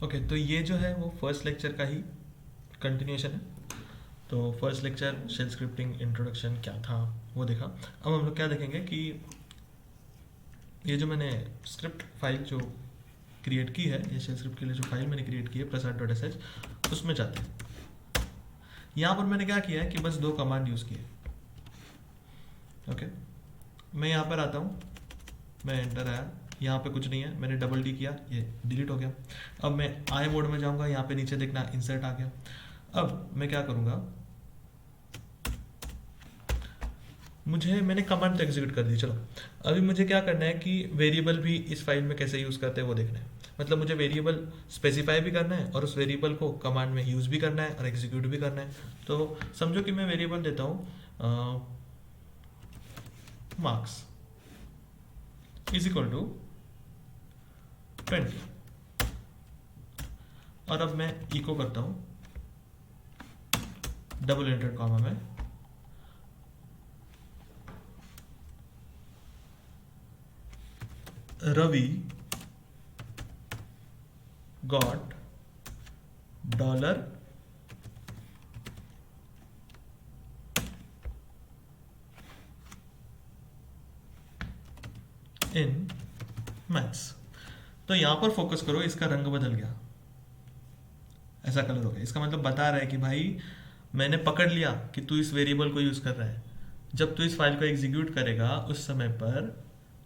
Okay, तो ये जो है वो फर्स्ट लेक्चर का ही कंटिन्यूएशन है। तो first lecture shell scripting introduction क्या था वो देखा। अब हम लोग क्या देखेंगे कि ये जो मैंने स्क्रिप्ट फाइल जो क्रिएट की है, ये शेल स्क्रिप्ट के लिए जो फाइल मैंने क्रिएट की है prasad.sh, उसमें जाते हैं। यहाँ पर मैंने क्या किया है कि बस 2 कमांड यूज़ किए। ओके, मैं यहाँ पर आता हूँ, मैं एंटर आया, यहाँ पे कुछ नहीं है, मैंने डबल डी किया, ये डिलीट हो गया। अब मैं आई मोड में जाऊँगा, यहाँ पे नीचे देखना इंसर्ट आ गया। अब मैं क्या करूँगा, मैंने कमांड तो एग्जीक्यूट कर दी, चलो अभी मुझे क्या करना है कि वेरिएबल भी इस फाइल में कैसे यूज़ करते हैं वो देखना है। मतलब मुझे वेरिएबल स्पेसिफाई भी करना है और उस वेरिएबल को कमांड में यूज़ भी करना है और एग्जीक्यूट भी करना है। तो समझो कि मैं वेरिएबल देता हूँ मार्क्स इज इक्वल टू 20, और अब मैं इको करता हूँ डबल इंटरेड कॉमा में Ravi got dollar in maths. तो यहां पर फोकस करो, इसका रंग बदल गया, ऐसा कलर हो गया। इसका मतलब बता रहा है कि भाई मैंने पकड़ लिया कि तू इस वेरिएबल को यूज कर रहा है। जब तू इस फाइल को एग्जीक्यूट करेगा उस समय पर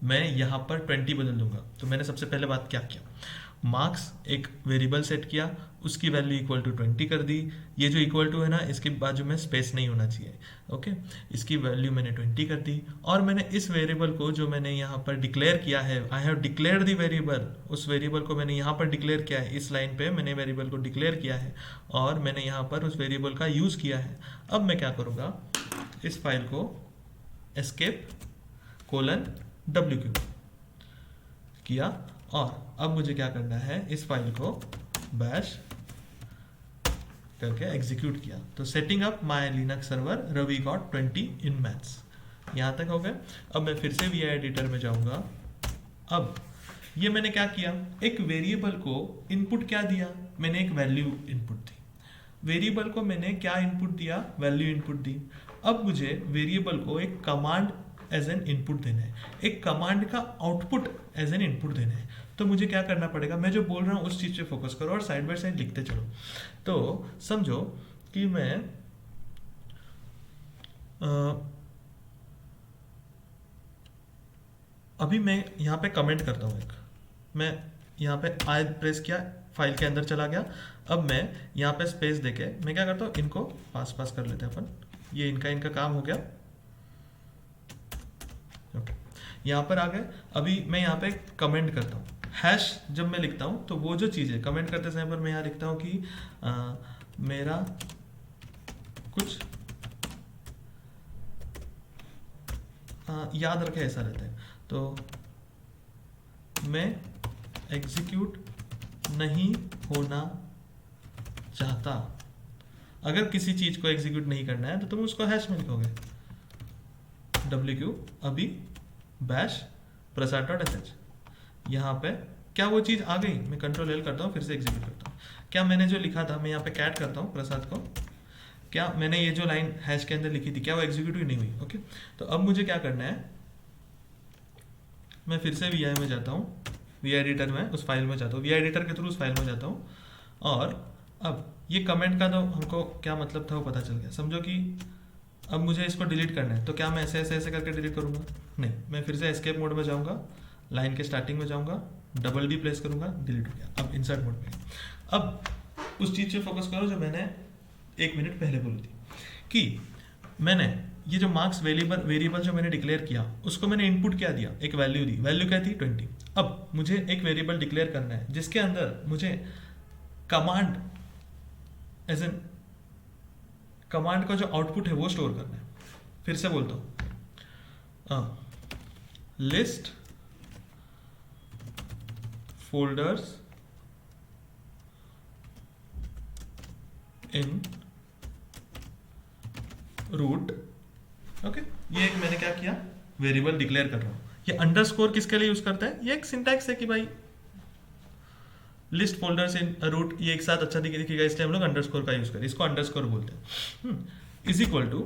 मैं यहाँ पर 20 बदल दूंगा। तो मैंने सबसे पहले बात क्या किया, मार्क्स एक वेरिएबल सेट किया, उसकी वैल्यू इक्वल टू 20 कर दी। ये जो इक्वल टू है ना, इसके बाजू में स्पेस नहीं होना चाहिए। ओके, इसकी वैल्यू मैंने 20 कर दी, और मैंने इस वेरिएबल को जो मैंने यहाँ पर डिक्लेयर किया है, I have declare the variable, उस वेरिएबल को मैंने यहाँ पर डिक्लेयर किया है। इस लाइन पे मैंने वेरिएबल को डिक्लेयर किया है और मैंने यहाँ पर उस वेरिएबल का यूज़ किया है। अब मैं क्या करूँगा, इस फाइल को एस्केप :w किया, और अब मुझे क्या करना है, इस फाइल को बैश करके एग्जीक्यूट किया। तो setting up my Linux server Ravi got 20 in maths, यहाँ तक हो गया। अब मैं फिर से वी एडिटर में जाऊंगा। अब ये मैंने क्या किया, एक वेरिएबल को इनपुट क्या दिया, मैंने एक वैल्यू इनपुट दी। वेरिएबल को मैंने क्या इनपुट दिया, वैल्यू इनपुट दी। अब मुझे वेरिएबल को एक कमांड एज एन इनपुट देना है, एक कमांड का आउटपुट एज एन इनपुट देना है। तो मुझे क्या करना पड़ेगा, मैं जो बोल रहा हूँ उस चीज़ पे फोकस करो और साइड बाय साइड लिखते चलो। तो समझो कि मैं अभी मैं यहाँ पे कमेंट करता हूँ एक, मैं यहाँ पे आई प्रेस किया, फाइल के अंदर चला गया। अब मैं यहाँ पे स्पेस देके मैं क्या करता हूँ, इनको पास पास कर लेते हैं अपन, ये इनका काम हो गया। ओके, यहाँ पर आ गए। अभी मैं यहाँ पे कमेंट करता हूँ, हैश जब मैं लिखता हूँ तो वो जो चीज़ है कमेंट करते समय पर मैं यहाँ लिखता हूँ कि मेरा कुछ याद रखे, ऐसा रहता है। तो मैं एग्जीक्यूट नहीं होना चाहता, अगर किसी चीज़ को एग्जीक्यूट नहीं करना है तो तुम उसको हैश में लिखोगे WQ अभी बैश prasad.sh। यहाँ पे क्या वो चीज़ आ गई, मैं कंट्रोल L करता हूँ, फिर से एग्जीक्यूट करता हूँ। क्या मैंने जो लिखा था, मैं यहाँ पे कैट करता हूँ प्रसाद को, क्या मैंने ये जो लाइन हैश के अंदर लिखी थी क्या वो एग्जीक्यूट ही नहीं हुई। ओके, तो अब मुझे क्या करना है, मैं फिर से VI में जाता हूँ, वी एडिटर में उस फाइल में जाता हूँ, वी एडिटर के थ्रू उस फाइल में जाता हूँ, और अब ये कमेंट का तो हमको क्या मतलब था वो पता चल गया। समझो कि अब मुझे इसको डिलीट करना है, तो क्या मैं ऐसे ऐसे ऐसे करके डिलीट करूँगा, नहीं, मैं फिर से एस्केप मोड में जाऊँगा, लाइन के स्टार्टिंग में जाऊँगा, डबल डी प्रेस करूँगा, डिलीट हो गया। अब इंसर्ट मोड में, अब उस चीज़ से फोकस करो जो मैंने 1 मिनट पहले बोली थी कि मैंने ये जो मार्क्स वेरिएबल जो मैंने डिक्लेयर किया उसको मैंने इनपुट क्या दिया, एक वैल्यू दी, वैल्यू क्या थी 20। अब मुझे एक वेरिएबल डिक्लेयर करना है जिसके अंदर मुझे कमांड एज एन कमांड का जो आउटपुट है वो स्टोर करना है। फिर से बोलता हूँ, लिस्ट फोल्डर्स इन रूट। ओके, ये एक मैंने क्या किया, वेरिएबल डिक्लेयर कर रहा हूँ। ये अंडरस्कोर किसके लिए यूज करता है, ये एक सिंटैक्स है कि भाई लिस्ट फोल्डर्स इन रूट, ये एक साथ अच्छा दिखेगा, इसलिए हम लोग अंडरस्कोर का यूज करें, इसको अंडरस्कोर बोलते हैं। इज इक्वल टू,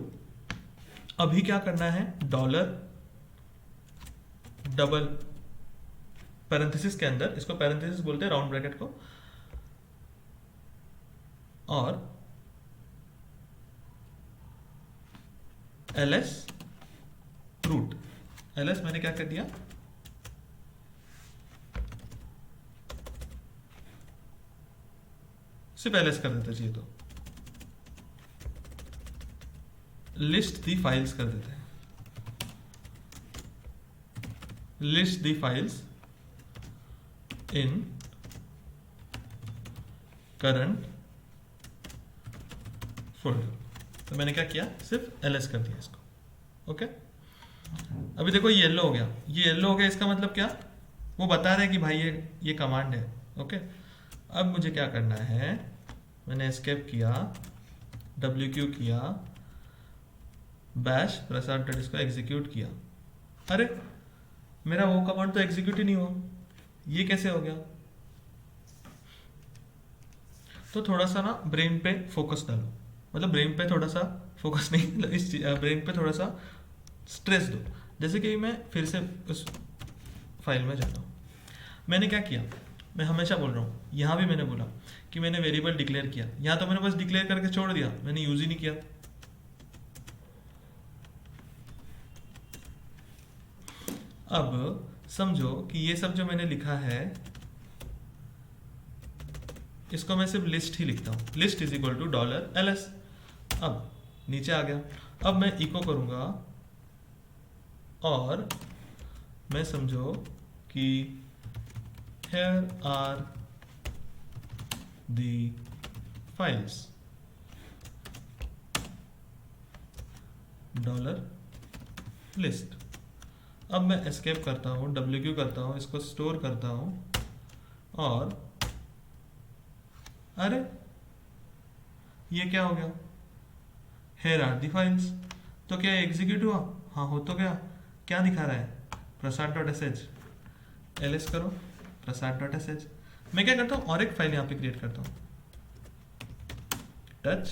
अभी क्या करना है, डॉलर डबल पैरेंथेसिस के अंदर, इसको पैरेंथेसिस बोलते हैं राउंड ब्रैकेट को, और ls रूट। ls मैंने क्या कर दिया, सिर्फ ls कर देता चाहिए, तो लिस्ट दी फाइल्स कर देते हैं, list the files in current folder. तो मैंने क्या किया, सिर्फ ls कर दिया इसको। ओके, अभी देखो ये येलो हो गया, ये येलो हो गया, इसका मतलब क्या, वो बता रहे हैं कि भाई ये कमांड है। ओके, अब मुझे क्या करना है, मैंने एस्केप किया, WQ किया, बैश प्रसाद डॉट इसको एग्जीक्यूट किया, अरे मेरा वो कमांड तो एग्जीक्यूट ही नहीं हुआ, ये कैसे हो गया। तो थोड़ा सा ना ब्रेन पे फोकस डालो, मतलब ब्रेन पे थोड़ा सा फोकस नहीं, मतलब इस ब्रेन पे थोड़ा सा स्ट्रेस दो। जैसे कि मैं फिर से उस फाइल में जाता हूँ, मैंने क्या किया, मैं हमेशा बोल रहा हूँ, यहाँ भी मैंने बोला कि मैंने वेरिएबल डिक्लेयर किया, यहाँ तो मैंने बस डिक्लेयर करके छोड़ दिया, मैंने यूज ही नहीं किया। अब समझो कि ये सब जो मैंने लिखा है, इसको मैं सिर्फ लिस्ट ही लिखता हूँ, list is equal to dollar ls। अब नीचे आ गया, अब मैं इको करूंगा, और मैं समझो कि here are the files, dollar list. अब मैं एस्केप करता हूँ, WQ करता हूँ, इसको स्टोर करता हूँ, और अरे ये क्या हो गया, here are the files। तो क्या एग्जीक्यूट हुआ, हाँ हो तो गया, क्या दिखा रहा है, प्रसाद डॉट एस एच, ls करो प्रसाद डॉट एस एच। मैं क्या करता हूँ, और एक फाइल यहाँ पे क्रिएट करता हूँ, टच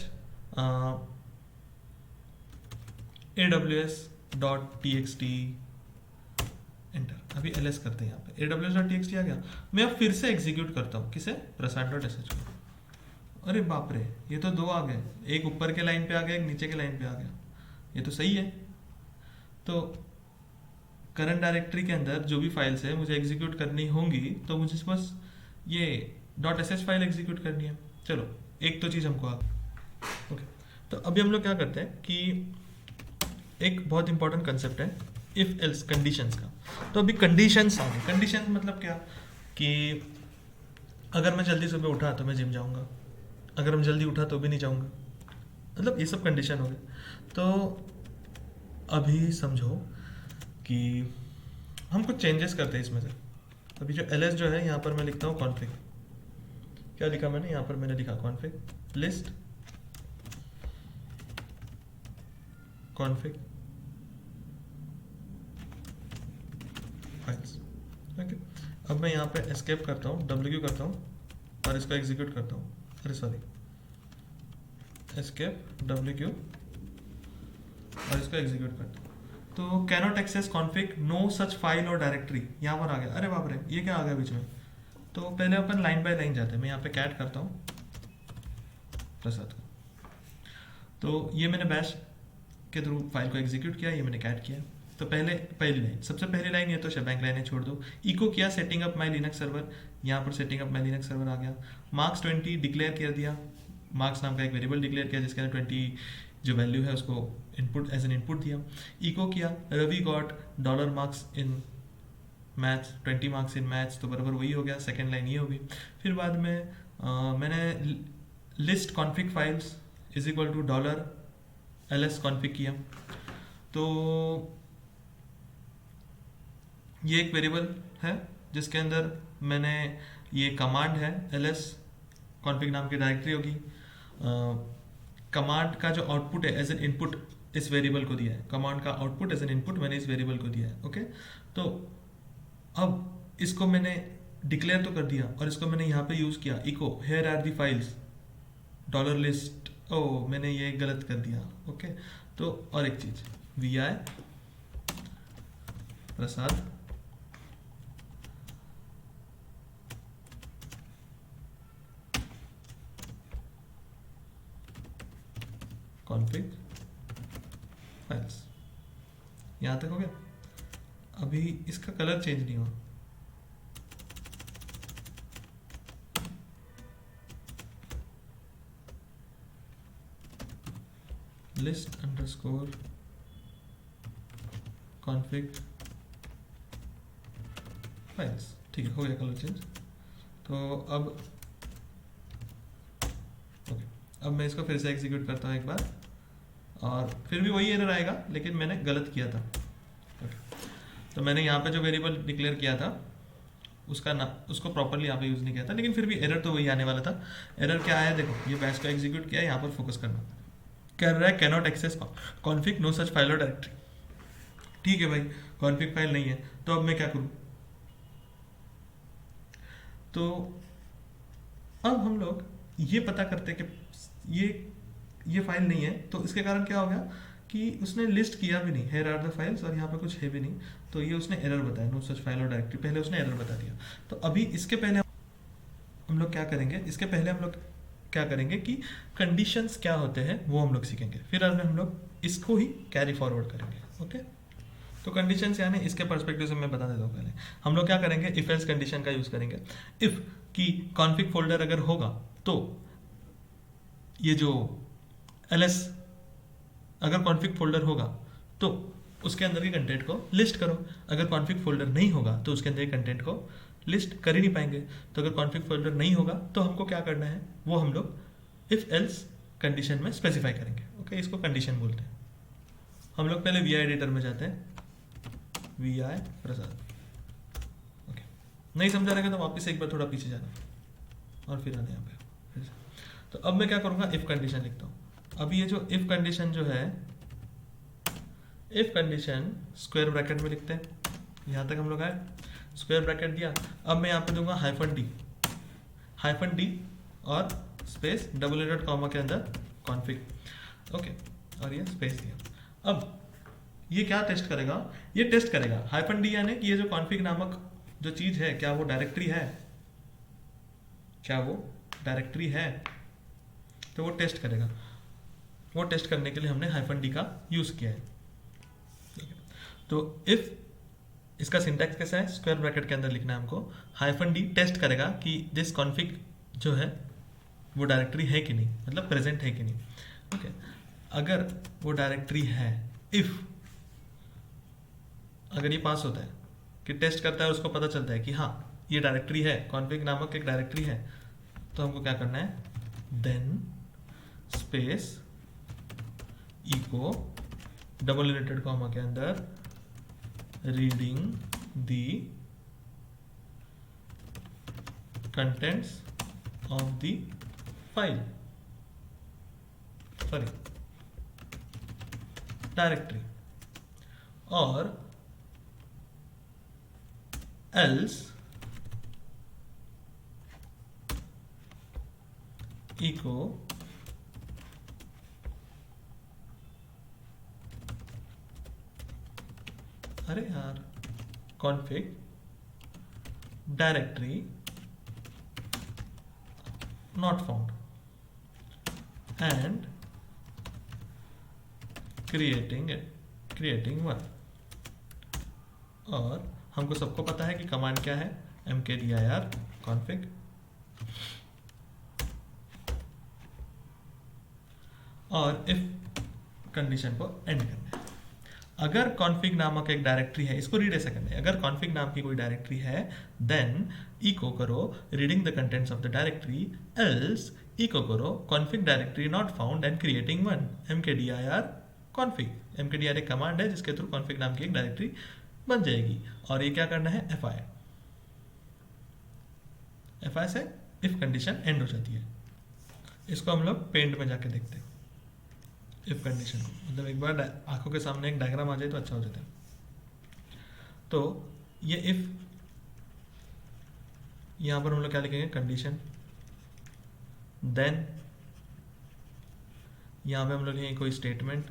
aws.txt, एंटर। अभी ls करते हैं, यहाँ पे aws.txt आ गया, मैं अब फिर से एग्जीक्यूट करता हूँ, किसे, प्रसाद डॉट एस एच को। अरे बाप रे, ये तो दो आ गए, एक ऊपर के लाइन पे आ गया, एक नीचे के लाइन पे आ गया, ये तो सही है। तो करंट डायरेक्टरी के अंदर जो भी फाइल्स है मुझे एग्जीक्यूट करनी होंगी, तो मुझे बस ये .sh फाइल एग्जीक्यूट करनी है। चलो एक तो चीज़ हमको आ गई। ओके, तो अभी हम लोग क्या करते हैं कि एक बहुत इंपॉर्टेंट कंसेप्ट है इफ एल्स कंडीशंस का। तो अभी कंडीशंस आ गए, कंडीशंस मतलब क्या, कि अगर मैं जल्दी सुबह उठा तो मैं जिम जाऊंगा, अगर मैं जल्दी उठा तो भी नहीं जाऊंगा, मतलब ये सब कंडीशन हो गए। तो अभी समझो कि हम कुछ चेंजेस करते हैं इसमें से। अभी जो ls जो है, यहाँ पर मैं लिखता हूँ कॉन्फिग, क्या लिखा मैंने, यहाँ पर मैंने लिखा config list config files. Okay, अब मैं यहाँ पे एस्केप करता हूँ, WQ करता हूँ, और इसको एग्जीक्यूट करता हूँ, अरे सॉरी, एस्केप WQ और इसको एग्जीक्यूट करता हूँ। तो cannot access config no such file और डायरेक्टरी, यहाँ पर आ गया, अरे बाप रे ये क्या आ गया बीच में। तो पहले अपन लाइन बाय लाइन जाते हैं, मैं यहाँ पे कैट करता हूँ प्रसाद को, तो ये मैंने बैश के थ्रू फाइल को एग्जीक्यूट किया, ये मैंने कैट किया। तो पहली लाइन, सबसे पहली लाइन ये तो शबैंग लाइन है, छोड़ दो। इको किया setting up my Linux server, यहाँ पर setting up my Linux server आ गया। मार्क्स 20 डिक्लेयर कर दिया, मार्क्स नाम का एक वेरिएबल डिक्लेयर किया जिसके अंदर 20 जो वैल्यू है उसको इनपुट एज एन इनपुट दिया। इको किया Ravi got dollar marks in maths, 20 marks in maths, तो बराबर वही हो गया, सेकेंड लाइन ये होगी। फिर बाद में मैंने list config files is equal to dollar ls config किया। तो ये एक वेरिएबल है जिसके अंदर मैंने ये कमांड है ls कॉन्फिग नाम की डायरेक्टरी होगी, कमांड का जो आउटपुट है एज एन इनपुट इस वेरिएबल को दिया है, कमांड का आउटपुट एज एन इनपुट मैंने इस वेरिएबल को दिया है। ओके, तो अब इसको मैंने डिक्लेयर तो कर दिया और इसको मैंने यहाँ पे यूज़ किया, echo here are the files dollar list, ओ मैंने ये गलत कर दिया। ओके, तो और एक चीज़ वी आई प्रसाद कॉन्फिग फाइल्स, यहाँ तक हो गया। अभी इसका कलर चेंज नहीं हुआ, लिस्ट अंडरस्कोर कॉन्फिग फाइल्स, ठीक है, हो गया कलर चेंज। तो अब ओके, अब मैं इसको फिर से एग्जीक्यूट करता हूँ एक बार, और फिर भी वही एरर आएगा लेकिन मैंने गलत किया था। ओके, तो मैंने यहाँ पे जो वेरिएबल डिक्लेयर किया था उसका ना उसको प्रॉपरली यहाँ पे यूज़ नहीं किया था, लेकिन फिर भी एरर तो वही आने वाला था। एरर क्या आया देखो, ये बैच को एग्जीक्यूट किया, यहाँ पर फोकस करना, कर रहा है cannot access config no such file और डायरेक्टरी। ठीक है भाई, कॉन्फिग फाइल नहीं है, तो अब मैं क्या करूँ? तो अब हम लोग ये पता करते कि ये फाइल नहीं है, तो इसके कारण क्या हो गया कि उसने लिस्ट किया भी नहीं, हेयर आर द फाइल्स, और यहाँ पे कुछ है भी नहीं, तो ये उसने एरर बताया, नो सच फाइल और डायरेक्टरी, पहले उसने एरर बता दिया। तो अभी इसके पहले हम लोग क्या करेंगे, इसके पहले हम लोग क्या करेंगे कि कंडीशंस क्या होते हैं वो हम लोग सीखेंगे, फिर हम लोग इसको ही कैरी फॉरवर्ड करेंगे। ओके, तो कंडीशंस यानी इसके पर्सपेक्टिव से मैं बता देता हूँ। पहले हम लोग क्या करेंगे, इफ एल्स कंडीशन का यूज करेंगे। इफ की कॉन्फिग फोल्डर अगर होगा तो ये जो ls अगर कॉन्फिग फोल्डर होगा तो उसके अंदर के कंटेंट को लिस्ट करो, अगर कॉन्फिग फोल्डर नहीं होगा तो उसके अंदर के कंटेंट को लिस्ट कर ही नहीं पाएंगे। तो अगर कॉन्फिग फोल्डर नहीं होगा तो हमको क्या करना है, वो हम लोग इफ एल्स कंडीशन में स्पेसिफाई करेंगे। ओके, इसको कंडीशन बोलते हैं। हम लोग पहले वी आई एडिटर में जाते हैं, वी आई प्रसाद। ओके, नहीं समझा रहेगा तो वापस एक बार थोड़ा पीछे जाना और फिर आना यहाँ पे फिर से। तो अब मैं क्या करूँगा, इफ कंडीशन लिखता हूँ। अब ये जो इफ कंडीशन जो है, इफ कंडीशन स्क्वायर ब्रैकेट में लिखते हैं, यहाँ तक हम लोग आए, स्क्वायर ब्रैकेट दिया। अब मैं यहाँ पे दूंगा हाइफन डी और स्पेस डबल एडेड कॉमा के अंदर कॉन्फिग। ओके, और ये स्पेस दिया। अब ये क्या टेस्ट करेगा, ये टेस्ट करेगा हाइफन डी यानी कि ये जो कॉन्फिग नामक जो चीज है क्या वो डायरेक्टरी है, क्या वो डायरेक्टरी है, तो वो टेस्ट करेगा। वो टेस्ट करने के लिए हमने हाइफन डी का यूज किया है। तो इफ इसका सिंटैक्स कैसा है, स्क्वायर ब्रैकेट के अंदर लिखना है हमको, हाइफन डी टेस्ट करेगा कि दिस कॉन्फिग जो है वो डायरेक्टरी है कि नहीं, मतलब प्रेजेंट है कि नहीं। ओके, अगर वो डायरेक्टरी है, इफ अगर ये पास होता है कि टेस्ट करता है, उसको पता चलता है कि हाँ ये डायरेक्टरी है, कॉन्फिग नामक एक डायरेक्टरी है, तो हमको क्या करना है, then space echo double inverted comma के अंदर reading the contents of the file, sorry directory, और else echo अरे यार config directory not found and creating one। और हमको सबको पता है कि कमांड क्या है, mkdir config, और इफ कंडीशन को एंड करना है। अगर कॉन्फिग नामक एक डायरेक्टरी है, इसको रीड ऐसे करना है, अगर कॉन्फिग नाम की कोई डायरेक्टरी है देन इको करो reading the contents of the directory, else echo करो config directory not found and creating one mkdir config। mkdir एक कमांड है जिसके थ्रू कॉन्फिग नाम की एक डायरेक्टरी बन जाएगी। और ये क्या करना है, fi से इफ कंडीशन एंड हो जाती है। इसको हम लोग पेंट में जाके देखते हैं इफ कंडीशन को, मतलब एक बार आंखों के सामने एक डायग्राम आ जाए तो अच्छा हो जाता है। तो ये इफ यहाँ पर हम लोग क्या लिखेंगे, कंडीशन, देन यहाँ पे हम लोग लिखेंगे कोई स्टेटमेंट,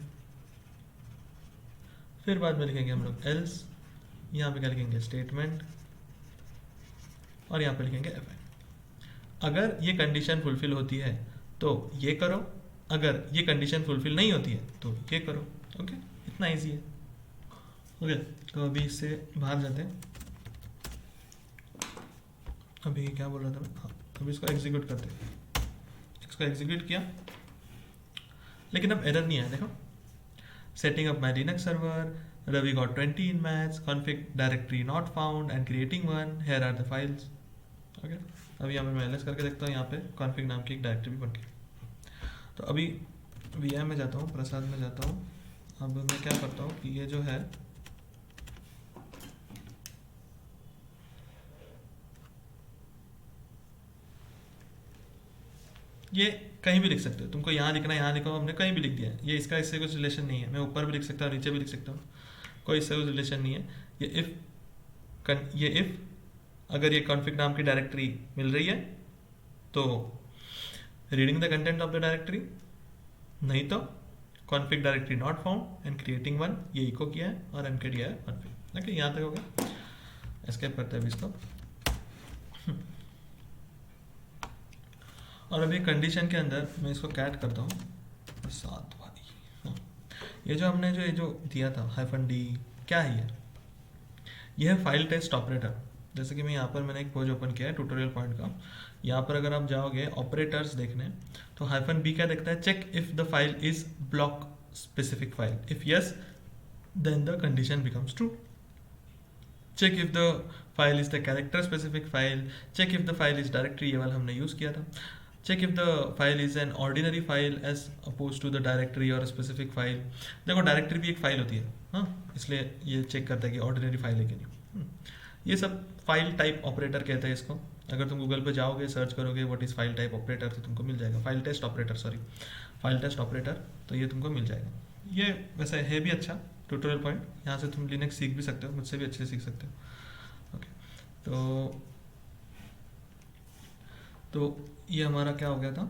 फिर बाद में लिखेंगे हम लोग एल्स, यहाँ पे क्या लिखेंगे, स्टेटमेंट, और यहाँ पे लिखेंगे एफ। अगर ये कंडीशन फुलफिल होती है तो ये करो, अगर ये कंडीशन फुलफिल नहीं होती है तो ये करो। ओके, इतना इजी है। ओके, तो अभी इससे बाहर जाते हैं। अभी क्या बोल रहा था मैं, हाँ, अभी इसको एग्जीक्यूट करते हैं। इसको एग्जीक्यूट किया, लेकिन अब एरर नहीं आया, देखो, setting up my Linux server, Ravi got 20 in maths, config directory not found and creating one, here are the files। Okay, अभी यहाँ पे मैं एलएस करके देखता हूँ, यहाँ पे config नाम की एक डायरेक्टरी भी बन गई। तो अभी VM में जाता हूँ, प्रसाद में जाता हूँ। अब मैं क्या करता हूँ कि ये जो है, ये कहीं भी लिख सकते हो, तुमको यहाँ लिखना है यहाँ लिखो, हमने कहीं भी लिख दिया है। ये इसका इससे कुछ रिलेशन नहीं है, मैं ऊपर भी लिख सकता हूँ नीचे भी लिख सकता हूँ, कोई इससे कुछ रिलेशन नहीं है। ये इफ अगर ये कॉन्फिग नाम की डायरेक्टरी मिल रही है तो reading the content of the directory, नहीं तो config directory not found and creating one, ये इको किया है और एमके दिया है कॉन्फिग। ओके, यहाँ तक हो गया। एस्केप करते हैं अभी इसको। और अभी कंडीशन के अंदर मैं इसको कैट करता हूँ, सात भाई। हाँ, ये जो हमने ये जो दिया था -d, क्या है ये है फाइल टेस्ट ऑपरेटर। जैसे कि मैं यहाँ पर मैंने एक पेज ओपन किया है ट्यूटोरियल पॉइंट का, यहाँ पर अगर आप जाओगे ऑपरेटर्स देखने तो -b क्या देखता है, check if the file is block specific file, if yes then the condition becomes true, check if the file is the character specific file, check if the file is directory, ये वाला हमने use किया था, check if the file is an ordinary file as oppose to the directory और specific file. देखो directory भी एक file होती है, हाँ, इसलिए ये चेक करता है कि ऑर्डिनरी फाइल है कि नहीं। ये सब फाइल टाइप ऑपरेटर कहते हैं इसको। अगर तुम गूगल पे जाओगे सर्च करोगे what is file type operator तो तुमको मिल जाएगा, file test operator, sorry file test operator, तो ये तुमको मिल जाएगा। ये वैसे है भी अच्छा ट्यूटोरियल पॉइंट, यहाँ से तुम लिनक्स सीख भी सकते हो, मुझसे भी अच्छे से सीख सकते हो। ओके, तो ये हमारा क्या हो गया था,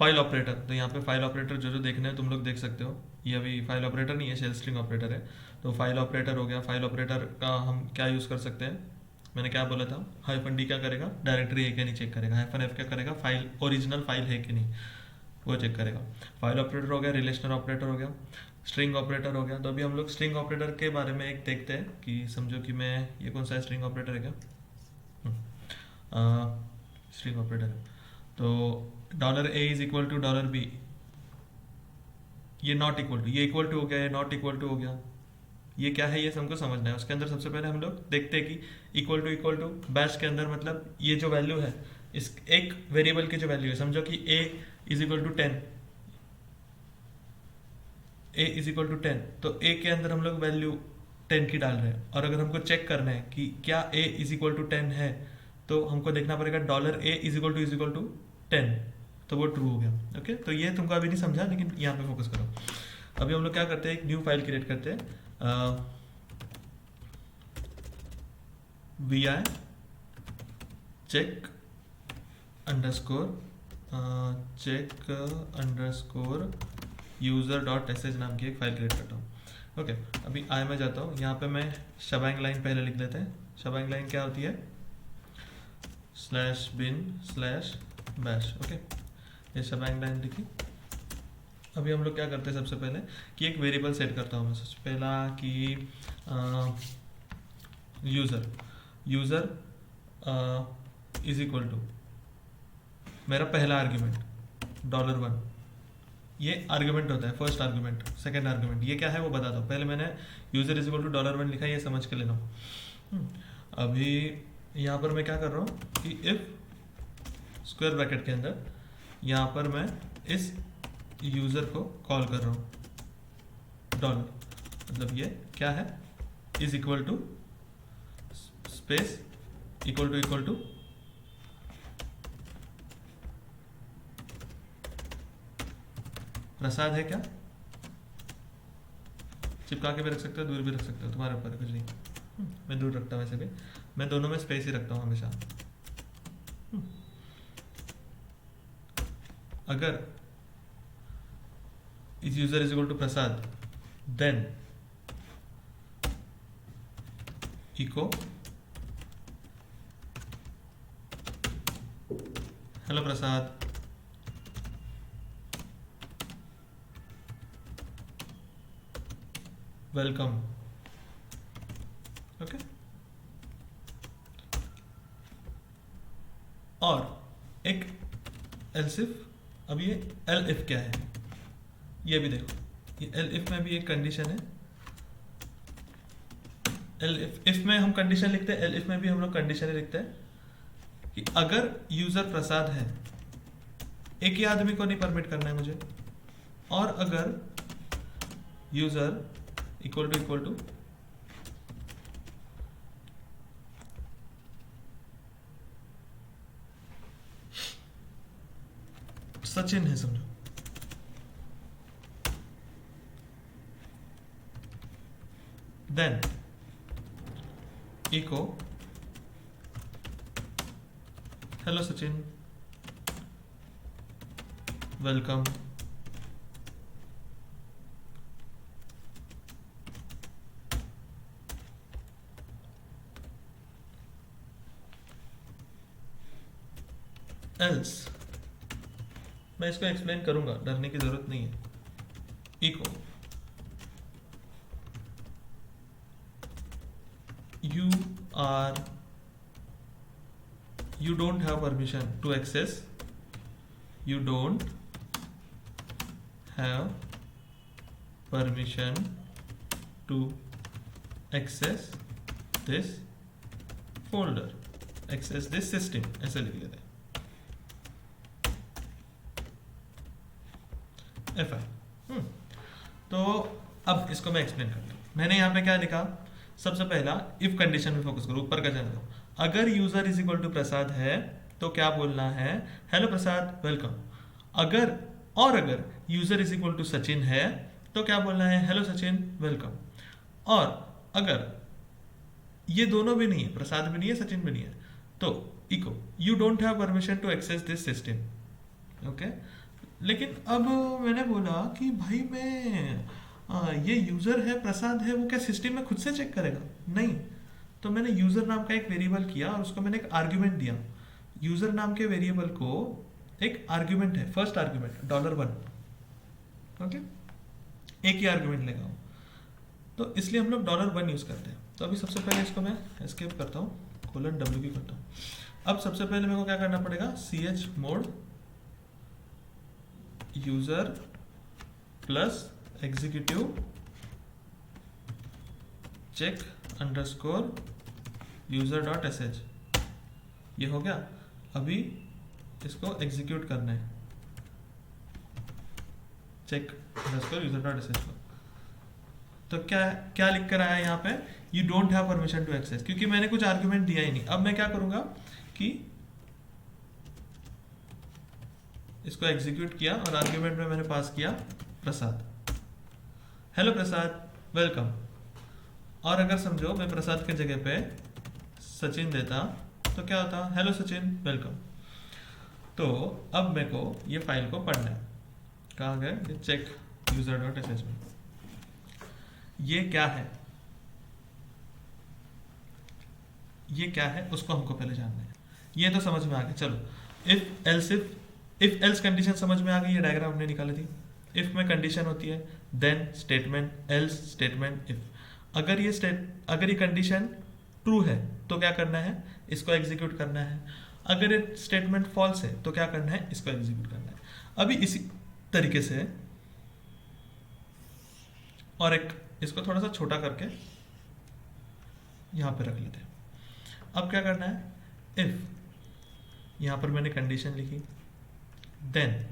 फाइल ऑपरेटर। तो यहाँ पे फाइल ऑपरेटर जो जो देखने हैं तुम लोग देख सकते हो, ये अभी फाइल ऑपरेटर नहीं है, शेल स्ट्रिंग ऑपरेटर है। तो फाइल ऑपरेटर हो गया। फाइल ऑपरेटर का हम क्या यूज़ कर सकते हैं, मैंने क्या बोला था, -d क्या करेगा, डायरेक्टरी है कि नहीं चेक करेगा, -f क्या करेगा, फाइल ओरिजिनल फाइल है कि नहीं वो चेक करेगा। फाइल ऑपरेटर हो गया, रिलेशनल ऑपरेटर हो गया, स्ट्रिंग ऑपरेटर हो गया। तो अभी हम लोग स्ट्रिंग ऑपरेटर के बारे में एक देखते हैं कि समझो कि मैं, ये कौन सा है, स्ट्रिंग ऑपरेटर है क्या, स्ट्रिंग ऑपरेटर है। तो $a is equal to $b, ये नॉट इक्वल टू, ये इक्वल टू हो गया, ये नॉट इक्वल टू हो गया, ये क्या है ये हमको समझना है। उसके अंदर सबसे पहले हम लोग देखते हैं कि इक्वल टू बैश के अंदर मतलब ये जो वैल्यू है, इस एक वेरिएबल की जो वैल्यू है, समझो कि a is equal to 10, a is equal to 10, तो a के अंदर हम लोग वैल्यू 10 की डाल रहे हैं। और अगर हमको चेक करना है कि क्या a इज इक्वल टू 10 है तो हमको देखना पड़ेगा $a इज इक्वल टू 10, तो वो ट्रू हो गया। ओके, तो ये तुमको अभी नहीं समझा, लेकिन यहाँ पे फोकस करो। अभी हम लोग क्या करते हैं, एक न्यू फाइल क्रिएट करते हैं, vi check underscore user.sh नाम की एक फाइल क्रिएट करता हूँ। ओके, अभी आई में जाता हूँ, यहाँ पे मैं शबांग लाइन पहले लिख लेते हैं। शबांग लाइन क्या होती है, /bin/bash। ओके, ये शबांग लाइन लिखी। अभी हम लोग क्या करते हैं, सबसे पहले कि एक वेरिएबल सेट करता हूँ मैं। सबसे पहला कि यूज़र इज इक्वल टू मेरा पहला आर्ग्यूमेंट $1, ये आर्ग्यूमेंट होता है, फर्स्ट आर्ग्यूमेंट, सेकंड आर्ग्यूमेंट, ये क्या है वो बता दो। पहले मैंने यूज़र इज इक्वल टू $1 लिखा है, ये समझ के लेना। अभी यहाँ पर मैं क्या कर रहा हूँ कि इफ स्क्वायर ब्रैकेट के अंदर यहाँ पर मैं इस यूज़र को कॉल कर रहा हूँ, डॉलर, मतलब ये क्या है, is equal to space equal to Prasad है क्या, चिपका के भी रख सकते हो, दूर भी रख सकते हो, तुम्हारे ऊपर, कुछ नहीं। मैं दूर रखता हूँ वैसे भी, मैं दोनों में स्पेस ही रखता हूँ हमेशा। अगर इस user is equal to Prasad, then echo hello Prasad, welcome. Okay, और एक एल्सिफ। अब ये एल इफ क्या है ये भी देखो, ये एल इफ में भी एक कंडीशन है। एल इफ में हम कंडीशन लिखते हैं, एल इफ में भी हम लोग कंडीशन लिखते हैं कि अगर यूजर प्रसाद है, एक ही आदमी को नहीं परमिट करना है मुझे, और अगर यूजर इक्वल टू सचिन है समझो, then echo hello Sachin, welcome. Else, मैं इसको एक्सप्लेन करूंगा, डरने की जरूरत नहीं है। Echo you don't have permission to access, you don't have permission to access this folder, access this system, ऐसे लिख लेते हैं fi। तो अब इसको मैं एक्सप्लेन करता हूँ। मैंने यहाँ पे क्या लिखा, सबसे पहला इफ कंडीशन में फोकस करो, ऊपर का जाने दो। अगर user is equal to Prasad है तो क्या बोलना है, हेलो प्रसाद, वेलकम। अगर user is equal to Sachin है तो क्या बोलना है, हेलो सचिन, वेलकम। और अगर ये दोनों भी नहीं है, प्रसाद भी नहीं है, सचिन भी नहीं है, तो echo you don't have permission to access this system. Okay, लेकिन अब मैंने बोला कि भाई मैं ये यूजर है, प्रसाद है, वो क्या सिस्टम में खुद से चेक करेगा? नहीं। तो मैंने यूजर नाम का एक वेरिएबल किया और उसको मैंने एक आर्ग्यूमेंट दिया। यूजर नाम के वेरिएबल को एक आर्ग्यूमेंट है, फर्स्ट आर्ग्यूमेंट $1। ओके, एक ही आर्ग्यूमेंट लेगा वो, तो इसलिए हम लोग $1 यूज करते हैं। तो अभी सबसे पहले इसको मैं एस्केप करता हूँ, :w करता हूँ। अब सबसे पहले मेरे को क्या करना पड़ेगा, chmod user plus executive check underscore user dot sh, ये हो गया। अभी इसको एग्जीक्यूट करना है, check underscore user dot sh को। तो क्या क्या लिख कर आया यहाँ पे, you don't have permission to access, क्योंकि मैंने कुछ आर्ग्यूमेंट दिया ही नहीं। अब मैं क्या करूंगा कि इसको एग्जीक्यूट किया और आर्ग्यूमेंट में मैंने पास किया प्रसाद, हेलो प्रसाद, वेलकम। और अगर समझो मैं प्रसाद के जगह पे सचिन देता तो क्या होता, हेलो सचिन, वेलकम। तो अब मेरे को ये फाइल को पढ़ना है, कहाँ गए ये चेक यूजर डॉट sh में। ये क्या है, ये क्या है उसको हमको पहले जानना है। ये तो समझ में आ गया, चलो इफ एल्स कंडीशन समझ में आ गई, ये डायग्राम हमने निकाली थी। इफ में कंडीशन होती है, then statement, else statement, if. अगर ये कंडीशन ट्रू है तो क्या करना है, इसको एग्जीक्यूट करना है। अगर ये स्टेटमेंट फॉल्स है तो क्या करना है, इसको एग्जीक्यूट करना है। अभी इसी तरीके से और एक इसको थोड़ा सा छोटा करके यहां पे रख लेते हैं। अब क्या करना है, इफ यहां पर मैंने कंडीशन लिखी, देन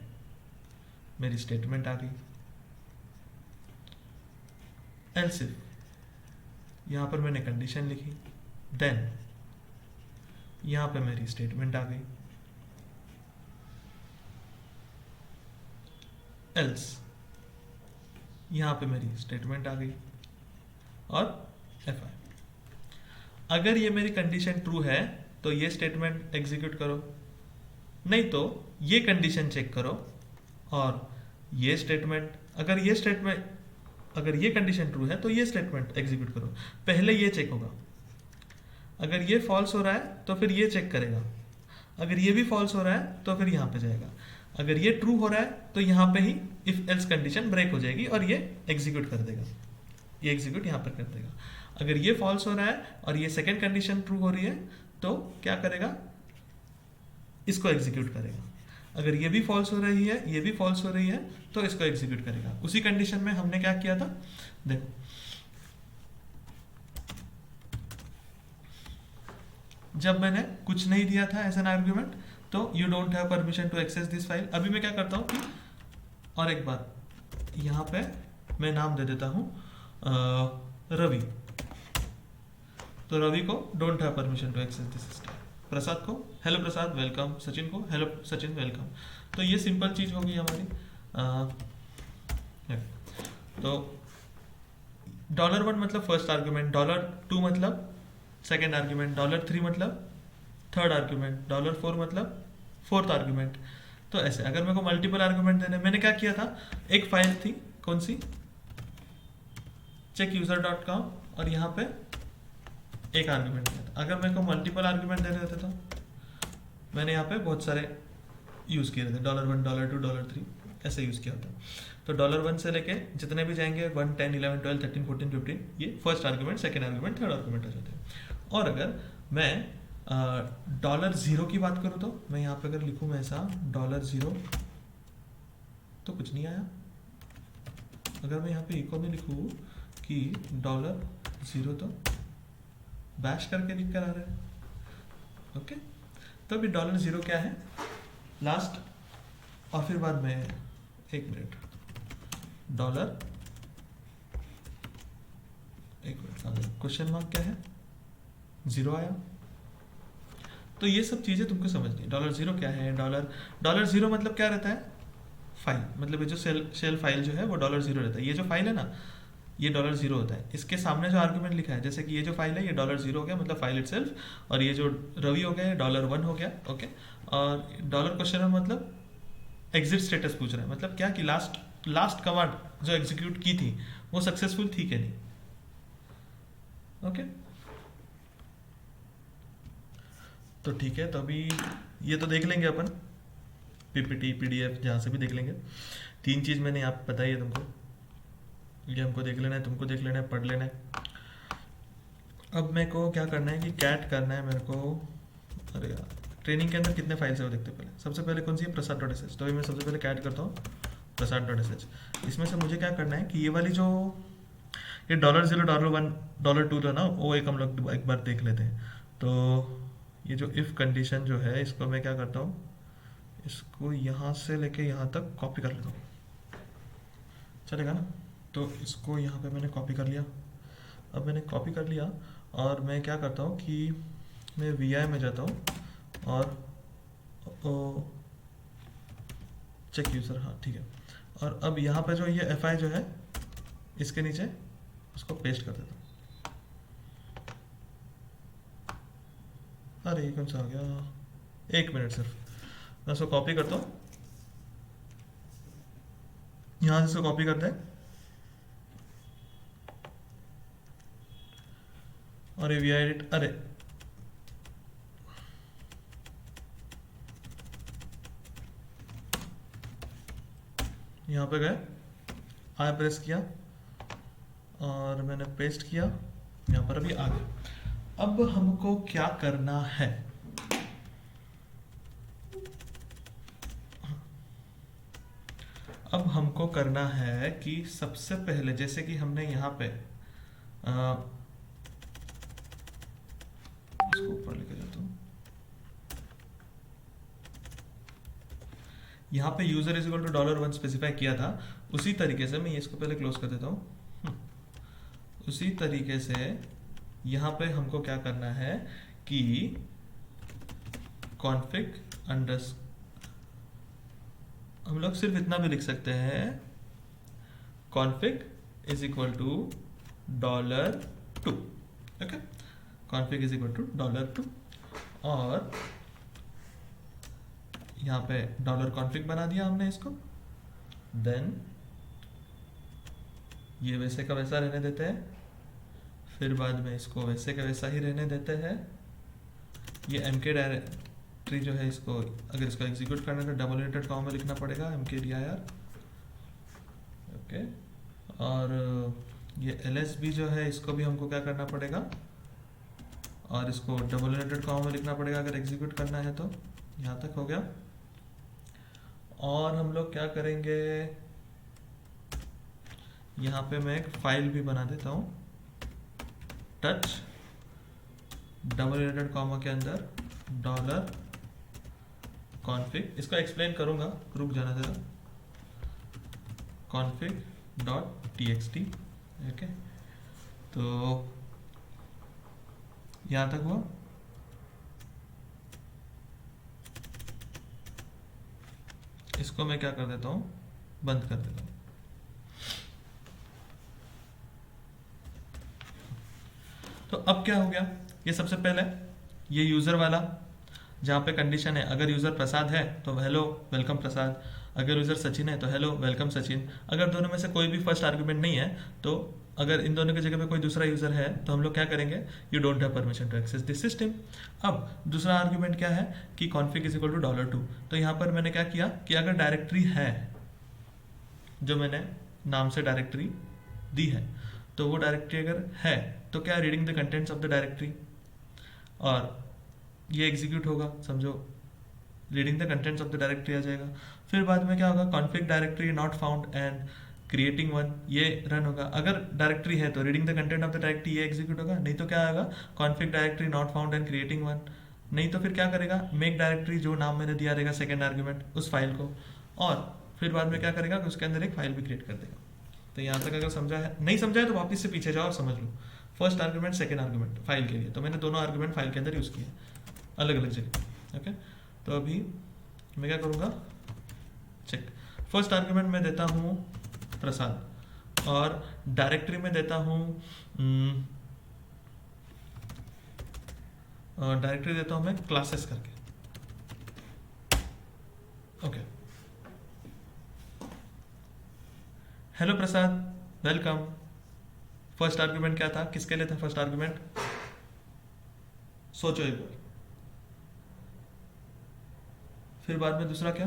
मेरी स्टेटमेंट आ गई। एल्स इफ यहां पर मैंने कंडीशन लिखी, देन यहां पे मेरी स्टेटमेंट आ गई। एल्स यहां पे मेरी स्टेटमेंट आ गई और एफ आई। अगर ये मेरी कंडीशन ट्रू है तो ये स्टेटमेंट एग्जीक्यूट करो, नहीं तो ये कंडीशन चेक करो और ये स्टेटमेंट, अगर ये कंडीशन ट्रू है तो ये स्टेटमेंट एग्जीक्यूट करो। पहले ये चेक होगा, अगर ये फॉल्स हो रहा है तो फिर ये चेक करेगा, अगर ये भी फॉल्स हो रहा है तो फिर यहाँ पे जाएगा, अगर ये ट्रू हो रहा है तो यहाँ पे ही इफ एल्स कंडीशन ब्रेक हो जाएगी और ये एग्जीक्यूट कर देगा, ये एग्जीक्यूट यहाँ पर कर देगा। अगर ये फॉल्स हो रहा है और ये सेकेंड कंडीशन ट्रू हो रही है तो क्या करेगा, इसको एग्जीक्यूट करेगा। अगर ये भी फॉल्स हो रही है, ये भी फॉल्स हो रही है तो इसको एग्जीक्यूट करेगा। उसी कंडीशन में हमने क्या किया था, देखो जब मैंने कुछ नहीं दिया था एज एन आर्ग्यूमेंट तो you don't have permission to access this file. अभी मैं क्या करता हूँ कि और एक बार यहाँ पे मैं नाम दे देता हूँ रवि, तो रवि को don't have permission to access this system, Prasad को हेलो प्रसाद वेलकम, सचिन को हेलो सचिन वेलकम। तो ये सिंपल चीज होगी हमारी। तो $1 मतलब फर्स्ट आर्ग्यूमेंट, $2 मतलब सेकेंड आर्ग्यूमेंट, $3 मतलब थर्ड आर्ग्यूमेंट, $4 मतलब फोर्थ आर्ग्यूमेंट। तो ऐसे अगर मेरे को मल्टीपल आर्ग्यूमेंट देने, मैंने क्या किया था, एक फाइल थी कौन सी, checkuser.com, और यहाँ पे एक आर्ग्यूमेंट दिया था। अगर मेरे को मल्टीपल आर्ग्यूमेंट देने रहते तो मैंने यहाँ पे बहुत सारे यूज़ किए रहते, $1, $2, $3 ऐसे यूज़ किया होता। तो $1 से लेके जितने भी जाएंगे 1, 10, 11, 12, 13, 14, 15 ये first argument, second argument, third argument हो जाते हैं। और अगर मैं $0 की बात करूँ तो मैं यहाँ पे अगर लिखूँ मैं ऐसा $0 तो कुछ नहीं आया। अगर मैं यहाँ पे इको में लिखूँ कि $0 तो बैश करके लिख कर आ रहा है। ओके, तो अभी $0 क्या है लास्ट, और फिर बाद में एक मिनट क्वेश्चन मार्क क्या है, 0 आया। तो ये सब चीजें तुमको समझनी है। $0 क्या है, $0 मतलब क्या रहता है, फाइल, मतलब ये जो शेल फाइल जो है वो $0 रहता है। ये जो फाइल है ना ये $0 होता है। इसके सामने जो आर्गुमेंट लिखा है, जैसे कि ये जो फाइल है ये $0 हो गया, मतलब फाइल इटसेल्फ, और ये जो रवि हो गया ये $1 हो गया। ओके, और डॉलर क्वेश्चन में मतलब एग्जिट स्टेटस पूछ रहा है, मतलब क्या कि लास्ट कमांड जो एग्जीक्यूट की थी वो सक्सेसफुल थी कि नहीं। ओके, तो ठीक है, तो अभी ये तो देख लेंगे अपन, पीपीटी पीडीएफ जहाँ से भी देख लेंगे। 3 चीज़ मैंने यहाँ पे बताई है तुमको, ये हमको देख लेना है, तुमको देख लेना है, पढ़ लेना है। अब मेरे को क्या करना है कि कैट करना है मेरे को। अरे यार, ट्रेनिंग के अंदर कितने फाइल्स है वो देखते पहले। सबसे पहले कौन सी है, प्रसाद.sh। तो मैं सबसे पहले कैट करता हूँ प्रसाद.sh। इसमें से मुझे क्या करना है कि ये वाली जो ये $0, $1, $2 था ना, वो एक हम लोग एक बार देख लेते हैं। तो ये जो इफ कंडीशन जो है इसको मैं क्या करता हूँ, इसको यहाँ से लेके यहाँ तक कॉपी कर लेता हूँ, चलेगा ना। तो इसको यहाँ पे मैंने कॉपी कर लिया। अब मैंने कॉपी कर लिया और मैं क्या करता हूँ कि मैं VI में जाता हूँ और चेक यूज़र, हाँ ठीक है। और अब यहाँ पे जो ये FI जो है इसके नीचे उसको पेस्ट कर देता हूँ। अरे ये कौन सा आ गया, 1 मिनट सिर्फ, मैं उसको कॉपी करता हूँ, यहाँ से इसको कॉपी करते हैं और ये VI एडिट, अरे यहाँ पे गए, आई प्रेस किया और मैंने पेस्ट किया यहाँ पर, अभी आ गया। अब हमको क्या करना है, अब हमको करना है कि सबसे पहले जैसे कि हमने यहाँ पे इसको ऊपर लेके जाता हूँ, यहाँ पे user is equal to $1 specify किया था, उसी तरीके से मैं इसको पहले क्लोज कर देता हूँ। उसी तरीके से यहाँ पे हमको क्या करना है कि कॉन्फिग अंडर, हम लोग सिर्फ इतना भी लिख सकते हैं, config is equal to $2। Okay, config is equal to $2 और यहाँ पे $config बना दिया हमने इसको। देन ये वैसे का वैसा रहने देते हैं, फिर बाद में इसको वैसे का वैसा ही रहने देते हैं। ये mk डायरेक्टरी जो है, इसको अगर इसको एग्जीक्यूट करना है तो डबल इनवर्टेड कॉमा में लिखना पड़ेगा mkdir। ओके, और ये ls भी जो है इसको भी हमको क्या करना पड़ेगा, और इसको डबल इनवर्टेड कॉमा में लिखना पड़ेगा अगर एग्जीक्यूट करना है तो। यहाँ तक हो गया। और हम लोग क्या करेंगे, यहाँ पे मैं एक फाइल भी बना देता हूँ, टच डबल इनवर्टेड कॉमा के अंदर $config। इसको एक्सप्लेन करूँगा, रुक जाना जरा। config.txt। ओके, तो यहाँ तक हुआ। इसको मैं क्या कर देता हूँ, बंद कर देता हूँ। तो अब क्या हो गया, ये सबसे पहले ये यूज़र वाला जहाँ पे कंडीशन है, अगर यूज़र प्रसाद है तो हेलो वेलकम प्रसाद, अगर यूज़र सचिन है तो हेलो वेलकम सचिन। अगर दोनों में से कोई भी फर्स्ट आर्गुमेंट नहीं है, तो अगर इन दोनों की जगह पे कोई दूसरा यूज़र है तो हम लोग क्या करेंगे, you don't have permission to access this system. अब दूसरा आर्गुमेंट क्या है कि config इज इक्वल टू $2। तो यहाँ पर मैंने क्या किया कि अगर डायरेक्टरी है, जो मैंने नाम से डायरेक्टरी दी है, तो वो डायरेक्टरी अगर है तो क्या reading the contents of the directory, और ये एग्जीक्यूट होगा, समझो reading the contents of the directory आ जाएगा। फिर बाद में क्या होगा, config directory not found and creating one, ये रन होगा। अगर डायरेक्टरी है तो reading the content of the directory ये एग्जीक्यूट होगा, नहीं तो क्या आएगा, config directory not found and creating one. नहीं तो फिर क्या करेगा, मेक डायरेक्टरी, जो नाम मैंने दिया रहेगा सेकेंड आर्ग्यूमेंट, उस फाइल को, और फिर बाद में क्या करेगा कि उसके अंदर एक फाइल भी क्रिएट कर देगा। तो यहाँ तक अगर समझा है, नहीं समझा है तो वापस से पीछे जाओ और समझ लो। First argument second argument file के लिए, तो मैंने दोनों आर्गुमेंट फाइल के अंदर यूज़ किए अलग अलग जगह। ओके, तो अभी मैं क्या करूँगा, चेक। फर्स्ट आर्गुमेंट में देता हूँ प्रसाद, और डायरेक्टरी में देता हूँ डायरेक्टरी देता हूँ मैं क्लासेस करके। Okay, hello Prasad welcome. First argument क्या था, किसके लिए था फर्स्ट आर्गुमेंट, सोचो एक बार। फिर बाद में दूसरा क्या,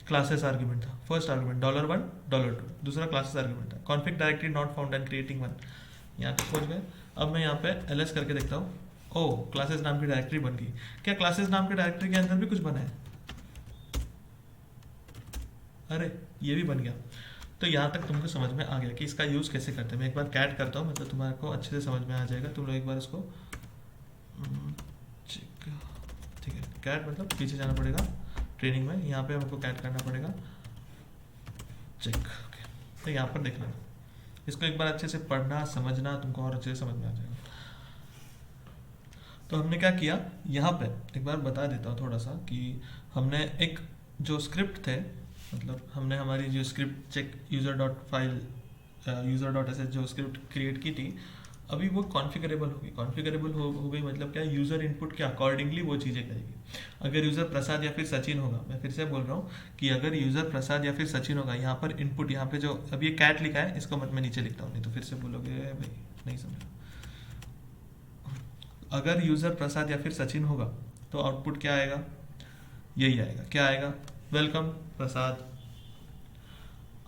क्लासेस आर्गुमेंट था। फर्स्ट आर्गुमेंट $1 $2, दूसरा क्लासेस आर्गुमेंट था। config directory not found and creating one, यहाँ तक पहुंच गए। अब मैं यहाँ पे ls करके देखता हूँ, ओह क्लासेस नाम की डायरेक्टरी बन गई। क्या क्लासेस नाम की डायरेक्टरी के अंदर भी कुछ बना है, अरे ये भी बन गया। तो यहाँ तक तुमको समझ में आ गया कि इसका यूज़ कैसे करते हैं। मैं एक बार कैट करता हूँ, मतलब तुम्हारे को अच्छे से समझ में आ जाएगा। तुम लोग एक बार इसको ठीक है, कैट मतलब पीछे जाना पड़ेगा ट्रेनिंग में, यहाँ पे हमको कैट करना पड़ेगा, चेक। ओके, तो यहाँ पर देख लेना, इसको एक बार अच्छे से पढ़ना समझना, तुमको और अच्छे से समझ में आ जाएगा। तो हमने क्या किया, यहाँ पे एक बार बता देता हूँ थोड़ा सा कि हमने एक जो स्क्रिप्ट थे, मतलब हमने हमारी जो script check user dot file user dot S जो स्क्रिप्ट क्रिएट की थी, अभी वो कॉन्फ़िगरेबल होगी। कॉन्फ़िगरेबल हो गई मतलब क्या, यूज़र इनपुट के अकॉर्डिंगली वो चीज़ें करेगी। अगर यूज़र प्रसाद या फिर सचिन होगा, मैं फिर से बोल रहा हूँ कि अगर यूज़र प्रसाद या फिर सचिन होगा, यहाँ पर इनपुट, यहाँ पे जो अब ये कैट लिखा है इसको मत मैं नीचे लिखता हूँ, नहीं तो फिर से बोलोगे भाई नहीं समझा। अगर यूज़र प्रसाद या फिर सचिन होगा तो आउटपुट क्या आएगा, यही आएगा। क्या आएगा, वेलकम प्रसाद।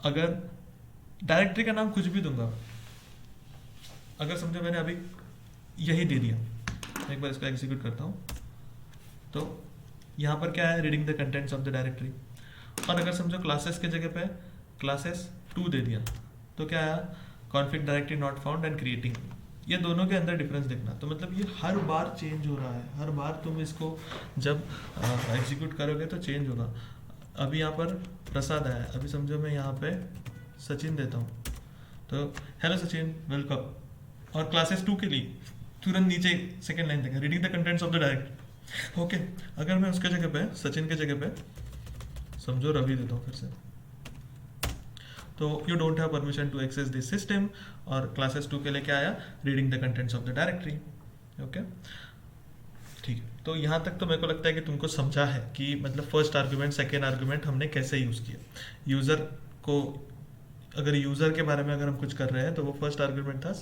अगर डायरेक्टरी का नाम कुछ भी दूंगा, अगर समझो मैंने अभी यही दे दिया, एक बार इसको एग्जीक्यूट करता हूँ, तो यहाँ पर क्या है, reading the contents of the directory. और अगर समझो क्लासेस के जगह पे क्लासेस 2 दे दिया, तो क्या आया, config directory not found and creating. ये दोनों के अंदर डिफरेंस देखना। तो मतलब ये हर बार चेंज हो रहा है, हर बार तुम इसको जब एग्जीक्यूट करोगे तो चेंज होगा। अभी यहाँ पर प्रसाद आया, अभी समझो मैं यहाँ पे सचिन देता हूँ, तो हेलो सचिन वेलकम। और क्लासेस 2 के लिए तुरंत नीचे सेकेंड लाइन देगा, reading the contents of the directory. Okay, अगर मैं उसके जगह पे सचिन के जगह पे समझो रवि देता हूँ फिर से, तो you don't have permission to access this system. और क्लासेस 2 के लिए क्या आया, reading the contents of the directory. Okay, ठीक है। तो यहाँ तक तो मेरे को लगता है कि तुमको समझा है कि मतलब फर्स्ट आर्गुमेंट सेकेंड आर्गुमेंट हमने कैसे यूज़ किया। यूज़र को, अगर यूज़र के बारे में अगर हम कुछ कर रहे हैं तो वो फर्स्ट आर्गुमेंट था,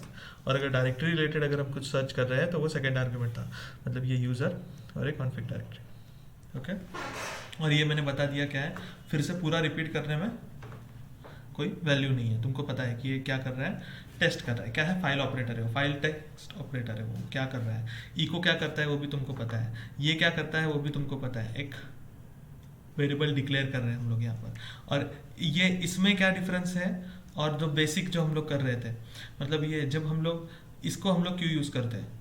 और अगर डायरेक्टरी रिलेटेड अगर हम कुछ सर्च कर रहे हैं तो वो सेकेंड आर्गुमेंट था। मतलब ये यूज़र और एक कॉन्फिग डायरेक्टरी। ओके, और ये मैंने बता दिया क्या है, फिर से पूरा रिपीट करने में कोई वैल्यू नहीं है। तुमको पता है कि ये क्या कर रहा है, टेस्ट कर रहा है। क्या है, फाइल ऑपरेटर है वो, फाइल टेक्स्ट ऑपरेटर है वो, क्या कर रहा है। इको क्या करता है वो भी तुमको पता है, ये क्या करता है वो भी तुमको पता है। एक वेरिएबल डिक्लेयर कर रहे हैं हम लोग यहाँ पर, और ये इसमें क्या डिफरेंस है और जो बेसिक जो हम लोग कर रहे थे, मतलब ये जब हम लोग इसको हम लोग क्यों यूज़ करते हैं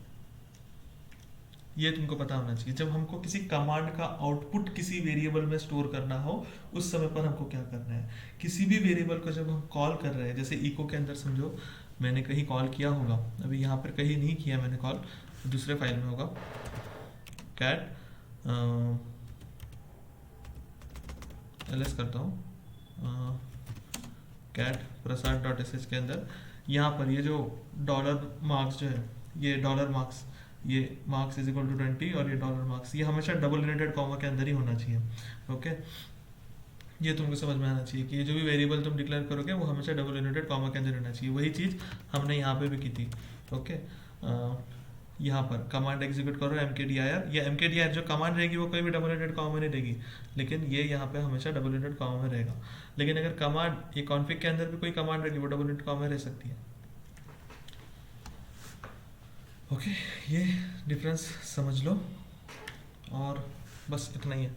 ये तुमको पता होना चाहिए। जब हमको किसी कमांड का आउटपुट किसी वेरिएबल में स्टोर करना हो उस समय पर हमको क्या करना है, किसी भी वेरिएबल को जब हम कॉल कर रहे हैं, जैसे इको के अंदर समझो मैंने कहीं कॉल किया होगा, अभी यहाँ पर कहीं नहीं किया मैंने कॉल, दूसरे फाइल में होगा, कैट ls करता हूँ, कैट प्रसाद डॉट sh के अंदर यहाँ पर ये जो डॉलर मार्क्स जो है, ये डॉलर मार्क्स, ये मार्क्स इज इक्वल टू 20 और ये डॉलर मार्क्स, ये हमेशा डबल इनवर्टेड कॉमा के अंदर ही होना चाहिए। ओके, ये तुमको समझ में आना चाहिए कि ये जो भी वेरिएबल तुम डिक्लेयर करोगे वो हमेशा डबल इनवर्टेड कॉमा के अंदर होना चाहिए। वही चीज़ हमने यहाँ पे भी की थी। ओके, यहाँ पर कमांड एग्जीक्यूट करो mkdir, ये mkdir जो कमांड रहेगी वो कोई भी डबल इनवर्टेड कॉमा में नहीं रहेगी, लेकिन ये यहाँ पे हमेशा डबल इनवर्टेड कॉमा में रहेगा। लेकिन अगर कमांड ये कॉन्फिग के अंदर भी कोई कमांड रहेगी वो डबल इनवर्टेड कॉमा में रह सकती है। ओके, ये डिफरेंस समझ लो, और बस इतना ही है।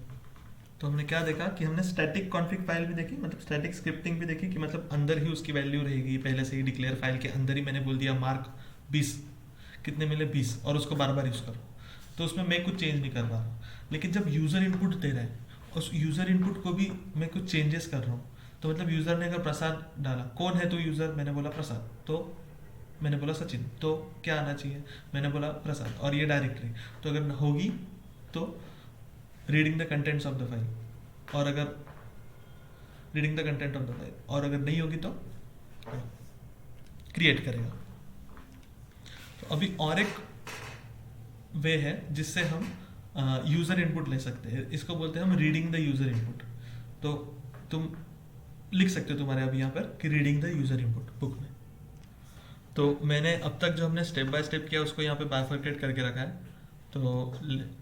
तो हमने क्या देखा कि हमने स्टैटिक कॉन्फिग फाइल भी देखी, मतलब स्टैटिक स्क्रिप्टिंग भी देखी, कि मतलब अंदर ही उसकी वैल्यू रहेगी, पहले से ही डिक्लेयर फाइल के अंदर ही मैंने बोल दिया मार्क 20, कितने मिले 20, और उसको बार बार यूज़ करो, तो उसमें मैं कुछ चेंज नहीं कर रहा हूँ। लेकिन जब यूज़र इनपुट दे रहा है, उस यूज़र इनपुट को भी मैं कुछ चेंजेस कर रहा हूँ, तो मतलब यूज़र ने अगर प्रसाद डाला, कौन है तो यूज़र, मैंने बोला प्रसाद, तो मैंने बोला सचिन, तो क्या आना चाहिए, मैंने बोला प्रसाद, और ये डायरेक्टरी, तो अगर होगी तो reading the contents of the file, और अगर reading the content of the file, और अगर नहीं होगी तो क्रिएट करेगा। तो अभी और एक वे है जिससे हम यूज़र इनपुट ले सकते हैं, इसको बोलते हैं हम रीडिंग द यूज़र इनपुट। तो तुम लिख सकते हो तुम्हारे अभी यहाँ पर कि reading the user input book में। तो मैंने अब तक जो हमने स्टेप बाय स्टेप किया उसको यहाँ पे बाइफरकेट करके रखा है। तो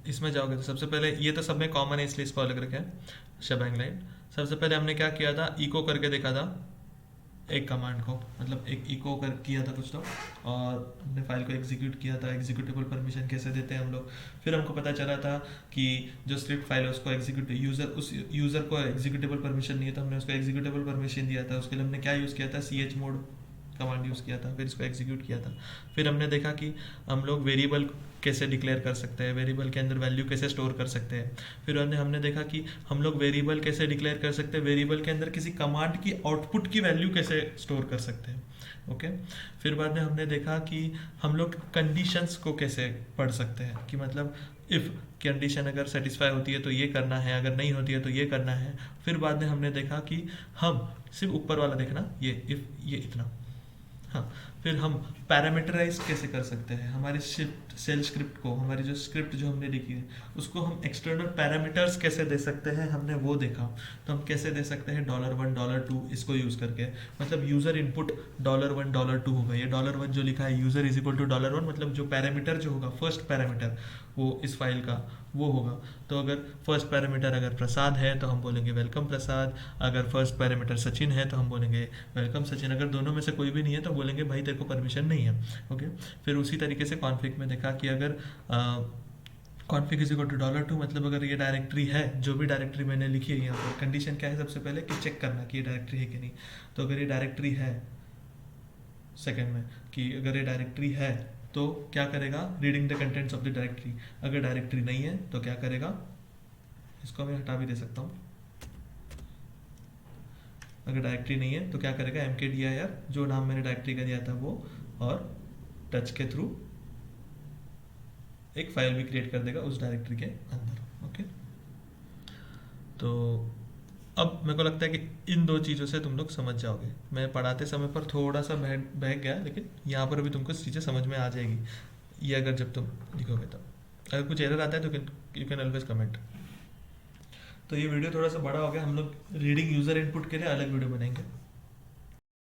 इसमें जाओगे तो सबसे पहले, ये तो सब में कॉमन है इसलिए इसको अलग रखा है, शबैंग लाइन। सबसे पहले हमने क्या किया था, इको करके देखा था एक कमांड को, मतलब एक इको कर किया था कुछ तो, और हमने फाइल को एग्जीक्यूट किया था। एग्जीक्यूटेबल परमिशन कैसे देते हैं हम लोग, फिर हमको पता चला था कि जो स्क्रिप्ट फाइल है उसको एग्जीक्यूट, उस यूज़र को एग्जीक्यूटेबल परमिशन नहीं है तो हमने उसको एग्जीक्यूटेबल परमिशन दिया था। उसके लिए हमने क्या यूज़ किया था, chmod कमांड यूज़ किया था, फिर इसको एग्जीक्यूट किया था। फिर हमने देखा कि हम लोग वेरिएबल कैसे डिक्लेयर कर सकते हैं, वेरिएबल के अंदर वैल्यू कैसे स्टोर कर सकते हैं। फिर हमने देखा कि हम लोग वेरिएबल कैसे डिक्लेयर कर सकते हैं, वेरिएबल के अंदर किसी कमांड की आउटपुट की वैल्यू कैसे स्टोर कर सकते हैं। ओके, फिर बाद में हमने देखा कि हम लोग कंडीशंस को कैसे पढ़ सकते हैं, कि मतलब इफ़ कंडीशन अगर सेटिस्फाई होती है तो ये करना है, अगर नहीं होती है तो ये करना है। फिर बाद में हमने देखा कि हम सिर्फ ऊपर वाला देखना, ये इफ़, ये इतना, हाँ। फिर हम पैरामीटराइज कैसे कर सकते हैं हमारी सेल स्क्रिप्ट को, हमारी जो स्क्रिप्ट जो हमने लिखी है उसको हम एक्सटर्नल पैरामीटर्स कैसे दे सकते हैं, हमने वो देखा। तो हम कैसे दे सकते हैं $1 $2 इसको यूज़ करके, मतलब यूज़र इनपुट $1 $2 होगा। ये $1 जो लिखा है यूज़र इज इक्वल टू $1, मतलब जो पैरामीटर जो होगा फर्स्ट पैरामीटर वो इस फाइल का वो होगा। तो अगर फर्स्ट पैरामीटर अगर प्रसाद है तो हम बोलेंगे वेलकम प्रसाद, अगर फर्स्ट पैरामीटर सचिन है तो हम बोलेंगे वेलकम सचिन, अगर दोनों में से कोई भी नहीं है तो बोलेंगे भाई तेरे को परमिशन नहीं है। ओके, फिर उसी तरीके से कॉन्फिग में देखा कि अगर कॉन्फिग इज इक्वल टू $2, मतलब अगर ये डायरेक्टरी है, जो भी डायरेक्टरी मैंने लिखी है यहाँ पर, कंडीशन क्या है सबसे पहले कि चेक करना कि ये डायरेक्टरी है कि नहीं। तो अगर ये डायरेक्टरी है, सेकेंड में कि अगर ये डायरेक्टरी है तो क्या करेगा, reading the contents of the directory. अगर डायरेक्टरी नहीं है तो क्या करेगा, इसको मैं हटा भी दे सकता हूँ। अगर डायरेक्टरी नहीं है तो क्या करेगा, mkdir जो नाम मैंने डायरेक्टरी का दिया था वो, और टच के थ्रू एक फाइल भी क्रिएट कर देगा उस डायरेक्टरी के अंदर। ओके, तो अब मेरे को लगता है कि इन दो चीज़ों से तुम लोग समझ जाओगे। मैं पढ़ाते समय पर थोड़ा सा बहक गया, लेकिन यहाँ पर भी तुमको चीज़ें समझ में आ जाएगी। ये अगर जब तुम लिखोगे तब अगर कुछ एरर आता है तो यू कैन ऑलवेज कमेंट। तो ये वीडियो थोड़ा सा बड़ा हो गया, हम लोग रीडिंग यूज़र इनपुट के लिए अलग वीडियो बनाएंगे।